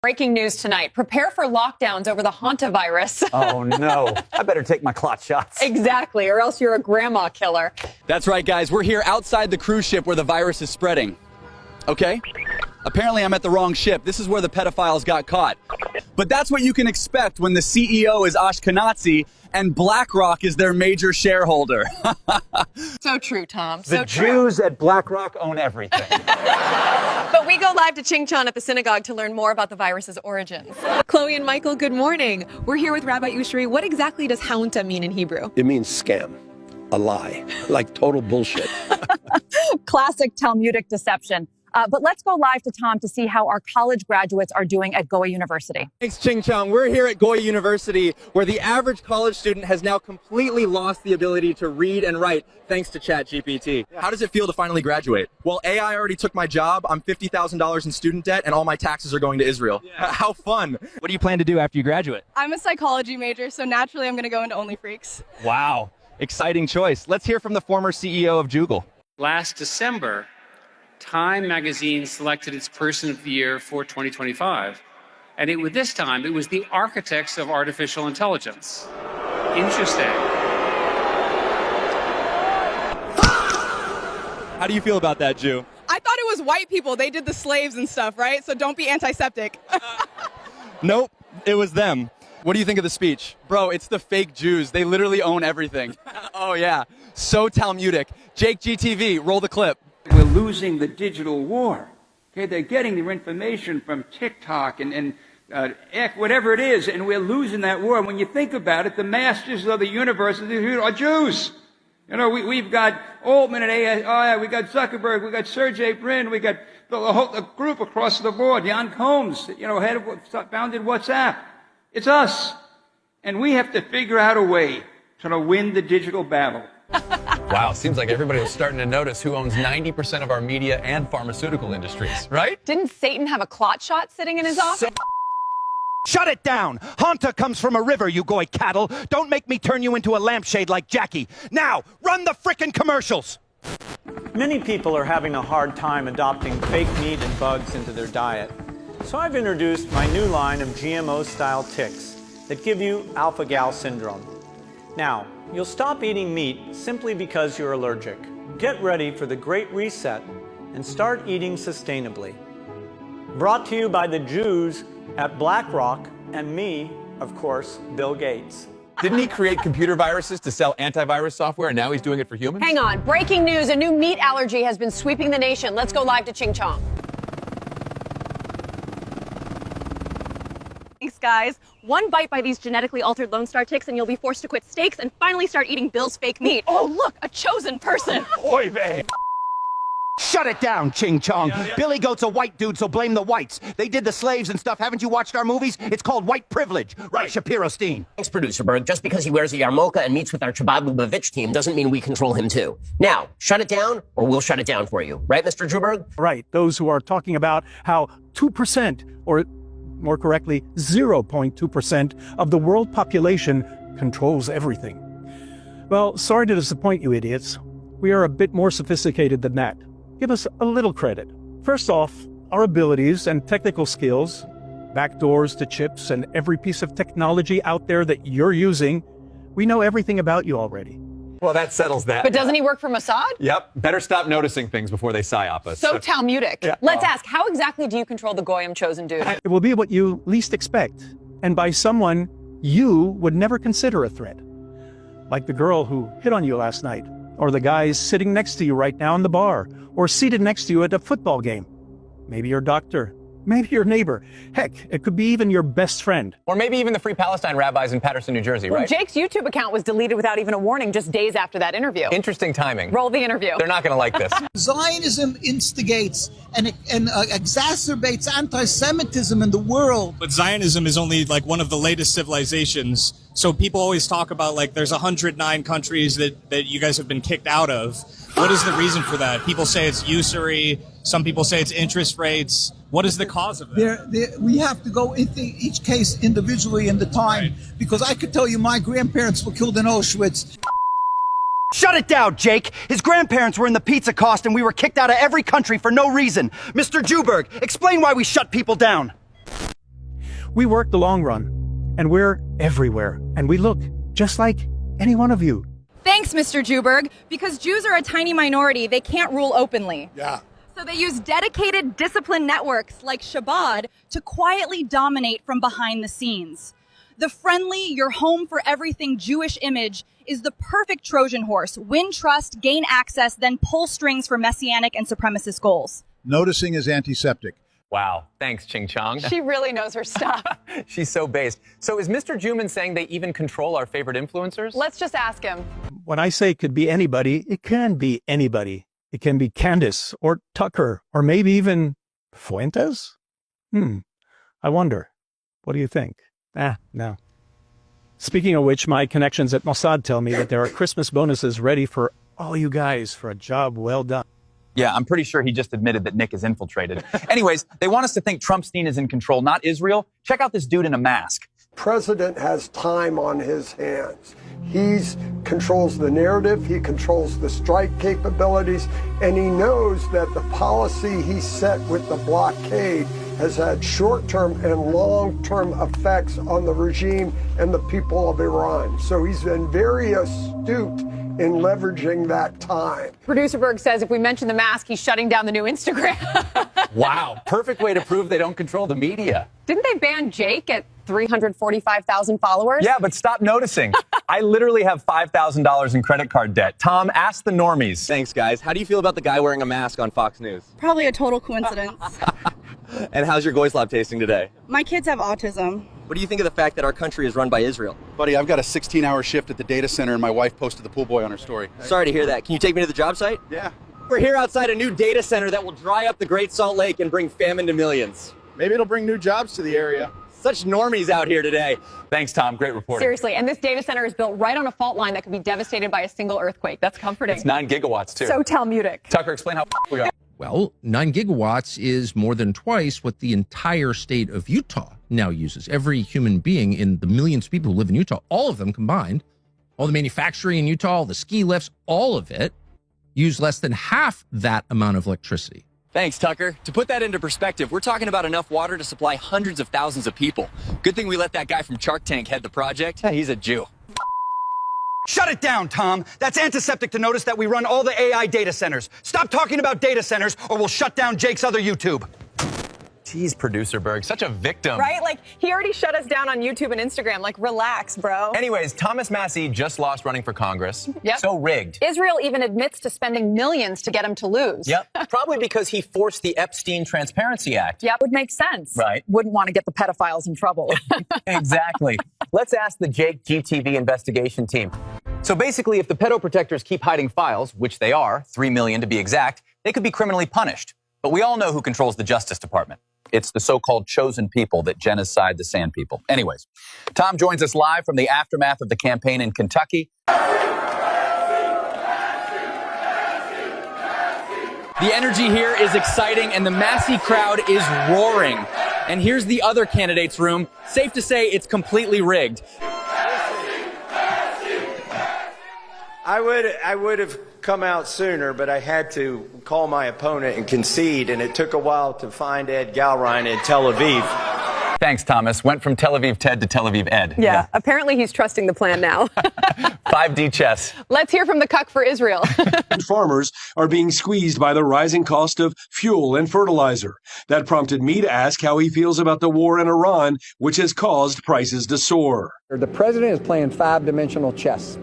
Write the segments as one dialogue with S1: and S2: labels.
S1: Breaking news tonight. Prepare for lockdowns over the hantavirus.
S2: Oh, no. I better take my clot shots.
S1: Exactly, or else you're a grandma killer.
S3: That's right, guys. We're here outside the cruise ship where the virus is spreading. Okay? Apparently, I'm at the wrong ship. This is where the pedophiles got caught. But that's what you can expect when the CEO is Ashkenazi and BlackRock is their major shareholder.
S4: So true, Tom.
S2: The Jews at BlackRock own everything.
S4: But we go live to Chingchon at the synagogue to learn more about the virus's origins. Chloe and Michael, good morning. We're here with Rabbi Ushri. What exactly does haunta mean in Hebrew?
S5: It means scam, a lie, like total bullshit.
S1: Classic Talmudic deception. But let's go live to Tom to see how our college graduates are doing at Goa University.
S6: Thanks, Chingchong. We're here at Goa University, where the average college student has now completely lost the ability to read and write thanks to ChatGPT.
S3: How does it feel to finally graduate?
S6: Well, AI already took my job. I'm $50,000 in student debt, and all my taxes are going to Israel.
S3: Yeah.
S6: How fun.
S3: What do you plan to do after you graduate?
S7: I'm a psychology major, so naturally I'm going to go into OnlyFreaks.
S3: Wow. Exciting choice. Let's hear from the former CEO of Jugal.
S8: Last December, Time magazine selected its Person of the Year for 2025. And this time, it was the architects of artificial intelligence. Interesting.
S3: How do you feel about that, Jew?
S7: I thought it was white people. They did the slaves and stuff, right? So don't be antiseptic.
S3: Nope, it was them. What do you think of the speech?
S6: Bro, it's the fake Jews. They literally own everything. Oh, yeah. So Talmudic. Jake GTV, roll the clip.
S9: We're losing the digital war. Okay, they're getting their information from TikTok and whatever it is, and we're losing that war. When you think about it, the masters of the universe are Jews. You know, we've got Altman and AI, we got Zuckerberg, we got Sergey Brin, we got the whole group across the board. Jan Combs, founded WhatsApp. It's us, and we have to figure out a way to win the digital battle.
S10: Wow, seems like everybody was starting to notice who owns 90% of our media and pharmaceutical industries, right?
S1: Didn't Satan have a clot shot sitting in his office?
S11: Shut it down! Haunta comes from a river, you goy cattle. Don't make me turn you into a lampshade like Jackie. Now, run the frickin' commercials!
S12: Many people are having a hard time adopting fake meat and bugs into their diet. So I've introduced my new line of GMO-style ticks that give you alpha-gal syndrome. Now, you'll stop eating meat simply because you're allergic. Get ready for the Great Reset and start eating sustainably. Brought to you by the Jews at BlackRock and me, of course, Bill Gates.
S10: Didn't he create computer viruses to sell antivirus software, and now he's doing it for humans?
S1: Hang on. Breaking news. A new meat allergy has been sweeping the nation. Let's go live to Chingchong.
S4: Thanks, guys. One bite by these genetically altered Lone Star ticks and you'll be forced to quit steaks and finally start eating Bill's fake meat. Oh, look, a chosen person.
S11: Oy vey. Shut it down, Ching Chong. Yeah. Billy Goat's a white dude, so blame the whites. They did the slaves and stuff. Haven't you watched our movies? It's called white privilege. Right, Shapiro-Stein.
S13: Thanks, Producer Berg. Just because he wears a yarmulke and meets with our Chabad Lubavitch team doesn't mean we control him too. Now, shut it down or we'll shut it down for you. Right, Mr. Druberg?
S12: Right. Those who are talking about how 2%, or more correctly, 0.2% of the world population controls everything. Well, sorry to disappoint you idiots. We are a bit more sophisticated than that. Give us a little credit. First off, our abilities and technical skills, backdoors to chips and every piece of technology out there that you're using, we know everything about you already.
S10: Well, that settles that.
S1: But doesn't he work for Mossad?
S10: Yep. Better stop noticing things before they psyop us.
S1: So Talmudic.
S10: Yeah.
S1: Let's ask, how exactly do you control the Goyim chosen dude?
S12: It will be what you least expect, and by someone you would never consider a threat. Like the girl who hit on you last night, or the guys sitting next to you right now in the bar, or seated next to you at a football game. Maybe your doctor, maybe your neighbor. Heck, it could be even your best friend.
S10: Or maybe even the Free Palestine rabbis in Patterson, New Jersey, right?
S1: Jake's YouTube account was deleted without even a warning just days after that interview.
S10: Interesting timing.
S1: Roll the interview.
S10: They're not going to like this.
S14: Zionism instigates and exacerbates anti-Semitism in the world.
S15: But Zionism is only like one of the latest civilizations. So people always talk about like there's 109 countries that you guys have been kicked out of. What is the reason for that? People say it's usury. Some people say it's interest rates. What is the cause of that?
S14: We have to go into each case individually in the time, right. Because I could tell you my grandparents were killed in Auschwitz.
S11: Shut it down, Jake! His grandparents were in the pizza cost and we were kicked out of every country for no reason. Mr. Juberg, explain why we shut people down.
S16: We work the long run, and we're everywhere, and we look just like any one of you.
S1: Thanks, Mr. Juberg. Because Jews are a tiny minority, they can't rule openly.
S5: Yeah.
S1: So they use dedicated, disciplined networks like Shabbat to quietly dominate from behind the scenes. The friendly, your home for everything Jewish image is the perfect Trojan horse. Win trust, gain access, then pull strings for messianic and supremacist goals.
S17: Noticing is antiseptic.
S10: Wow. Thanks, Ching Chong.
S4: She really knows her stuff.
S10: She's so based. So is Mr. Juman saying they even control our favorite influencers?
S4: Let's just ask him.
S16: When I say it could be anybody, it can be anybody. It can be Candace or Tucker or maybe even Fuentes? I wonder. What do you think? No. Speaking of which, my connections at Mossad tell me that there are Christmas bonuses ready for all you guys for a job well done.
S3: Yeah, I'm pretty sure he just admitted that Nick is infiltrated. Anyways, they want us to think Trumpstein is in control, not Israel. Check out this dude in a mask.
S18: President has time on his hands. He controls the narrative, he controls the strike capabilities, and he knows that the policy he set with the blockade has had short-term and long-term effects on the regime and the people of Iran. So he's been very astute in leveraging that time.
S4: Producer Berg says if we mention the mask, he's shutting down the new Instagram.
S3: Wow, perfect way to prove they don't control the media.
S4: Didn't they ban Jake at 345,000 followers?
S3: Yeah, but stop noticing. I literally have $5,000 in credit card debt. Tom, ask the normies.
S6: Thanks, guys. How do you feel about the guy wearing a mask on Fox News?
S7: Probably a total coincidence.
S6: And how's your Goyslav tasting today?
S7: My kids have autism.
S6: What do you think of the fact that our country is run by Israel?
S19: Buddy, I've got a 16-hour shift at the data center, and my wife posted the pool boy on her story.
S6: Sorry to hear that. Can you take me to the job site?
S19: Yeah.
S6: We're here outside a new data center that will dry up the Great Salt Lake and bring famine to millions.
S19: Maybe it'll bring new jobs to the area.
S6: Such normies out here today.
S3: Thanks, Tom. Great reporting.
S4: Seriously, and this data center is built right on a fault line that could be devastated by a single earthquake. That's comforting.
S3: It's 9 gigawatts, too.
S4: So Talmudic.
S3: Tucker, explain how we are.
S20: Well, 9 gigawatts is more than twice what the entire state of Utah now uses. Every human being in the millions of people who live in Utah, all of them combined, all the manufacturing in Utah, all the ski lifts, all of it, use less than half that amount of electricity.
S6: Thanks, Tucker. To put that into perspective, we're talking about enough water to supply hundreds of thousands of people. Good thing we let that guy from Shark Tank head the project. He's a Jew.
S11: Shut it down, Tom. That's antiseptic to notice that we run all the AI data centers. Stop talking about data centers or we'll shut down Jake's other YouTube.
S3: Jeez, Producer Berg, such a victim.
S4: Right? Like, he already shut us down on YouTube and Instagram. Like, relax, bro.
S3: Anyways, Thomas Massie just lost running for Congress.
S4: Yep.
S3: So rigged.
S4: Israel even admits to spending millions to get him to lose.
S3: Yep. Probably because he forced the Epstein Transparency Act.
S1: Yep, would make sense.
S3: Right.
S1: Wouldn't want to get the pedophiles in trouble.
S3: Exactly. Let's ask the Jake GTV investigation team. So basically, if the pedo protectors keep hiding files, which they are, 3 million to be exact, they could be criminally punished. But we all know who controls the Justice Department. It's the so-called chosen people that genocide the sand people. Anyways, Tom joins us live from the aftermath of the campaign in Kentucky.
S6: The energy here is exciting and the Massey crowd is roaring. And here's the other candidates' room. Safe to say it's completely rigged.
S21: I would have come out sooner, but I had to call my opponent and concede, and it took a while to find Ed Galrein in Tel Aviv.
S3: Thanks, Thomas. Went from Tel Aviv Ted to Tel Aviv Ed.
S4: Yeah, apparently he's trusting the plan now.
S3: 5D chess.
S4: Let's hear from the cuck for Israel.
S22: Farmers are being squeezed by the rising cost of fuel and fertilizer. That prompted me to ask how he feels about the war in Iran, which has caused prices to soar.
S23: The president is playing five-dimensional chess.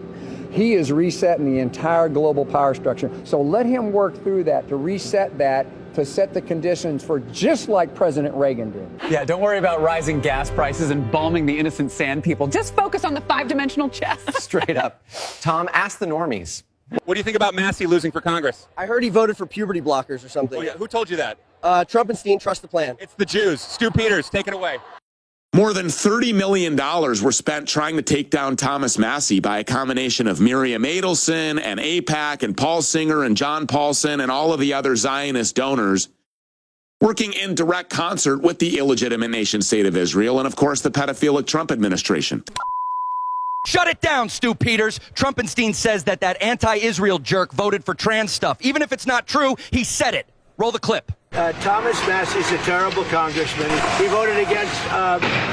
S23: He is resetting the entire global power structure. So let him work through that, to reset that, to set the conditions for just like President Reagan did.
S3: Yeah, don't worry about rising gas prices and balming the innocent sand people.
S4: Just focus on the five-dimensional chess.
S3: Straight up. Tom, ask the normies.
S6: What do you think about Massey losing for Congress?
S24: I heard he voted for puberty blockers or something.
S6: Oh, yeah. Who told you that?
S24: Trumpenstein, trust the plan.
S6: It's the Jews. Stu Peters, take it away.
S25: More than $30 million were spent trying to take down Thomas Massie by a combination of Miriam Adelson and AIPAC and Paul Singer and John Paulson and all of the other Zionist donors, working in direct concert with the illegitimate nation state of Israel and, of course, the pedophilic Trump administration.
S11: Shut it down, Stu Peters. Trumpenstein says that anti-Israel jerk voted for trans stuff. Even if it's not true, he said it. Roll the clip.
S2: Thomas Massey's a terrible congressman. He voted against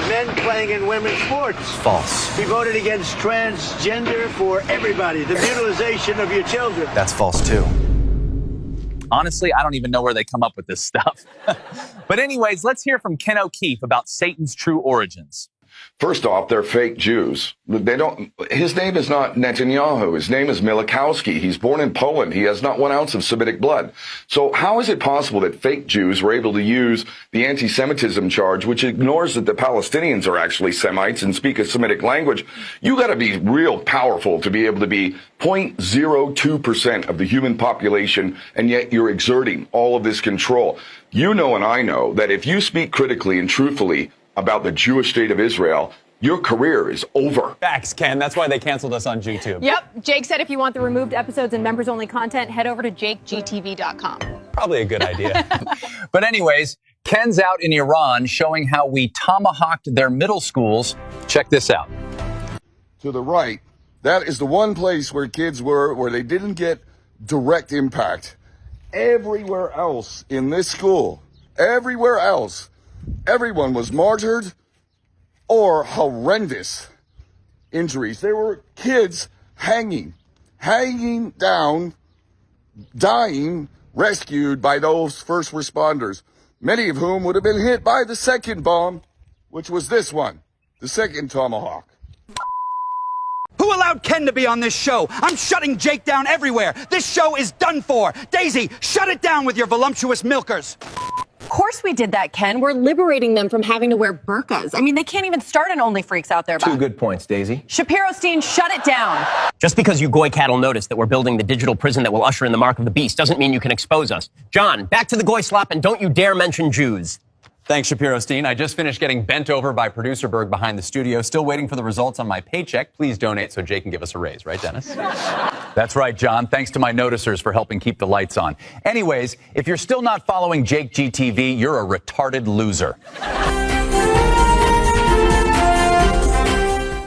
S2: men playing in women's sports.
S3: False.
S2: He voted against transgender for everybody, the mutilization of your children.
S3: That's false, too. Honestly, I don't even know where they come up with this stuff. But anyways, let's hear from Ken O'Keefe about Satan's true origins.
S8: First off, they're fake Jews. His name is not Netanyahu. His name is Milikowski. He's born in Poland. He has not 1 ounce of Semitic blood. So how is it possible that fake Jews were able to use the anti-Semitism charge, which ignores that the Palestinians are actually Semites and speak a Semitic language? You got to be real powerful to be able to be 0.02% of the human population, and yet you're exerting all of this control. You know and I know that if you speak critically and truthfully about the Jewish state of Israel, your career is over.
S3: Facts, Ken. That's why they canceled us on YouTube.
S4: Yep. Jake said if you want the removed episodes and members-only content, head over to jakegtv.com.
S3: Probably a good idea. But anyways, Ken's out in Iran showing how we tomahawked their middle schools. Check this out.
S9: To the right, that is the one place where kids were, where they didn't get direct impact. Everywhere else in this school, everywhere else, everyone was martyred or horrendous injuries. There were kids hanging down, dying, rescued by those first responders, many of whom would have been hit by the second bomb, which was this one, the second Tomahawk.
S11: Who allowed Ken to be on this show? I'm shutting Jake down everywhere. This show is done for. Daisy, shut it down with your voluptuous milkers.
S4: Of course we did that, Ken. We're liberating them from having to wear burqas. I mean, they can't even start an Only Freaks out there.
S12: Two good points, Daisy.
S4: Shapiro-Stein, shut it down.
S12: Just because you goy cattle notice that we're building the digital prison that will usher in the mark of the beast doesn't mean you can expose us. John, back to the goy slop, and don't you dare mention Jews.
S3: Thanks, Shapiro-Stein. I just finished getting bent over by producer Berg behind the studio. Still waiting for the results on my paycheck. Please donate so Jay can give us a raise. Right, Dennis? That's right, John. Thanks to my noticers for helping keep the lights on. Anyways, if you're still not following Jake GTV, you're a retarded loser.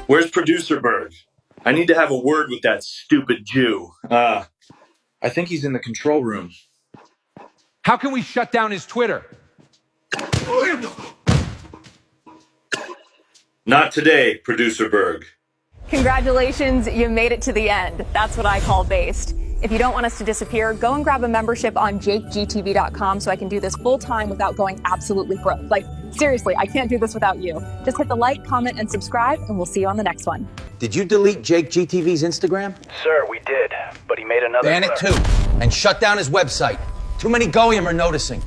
S13: Where's producer Berg? I need to have a word with that stupid Jew. I think he's in the control room.
S10: How can we shut down his Twitter?
S13: Not today, producer Berg.
S4: Congratulations, you made it to the end. That's what I call based. If you don't want us to disappear, go and grab a membership on jakegtv.com so I can do this full time without going absolutely broke. Like, seriously, I can't do this without you. Just hit the like, comment, and subscribe, and we'll see you on the next one.
S11: Did you delete Jake GTV's Instagram?
S13: Sir, we did, but he made another.
S11: Ban it too, and shut down his website. Too many goyim are noticing.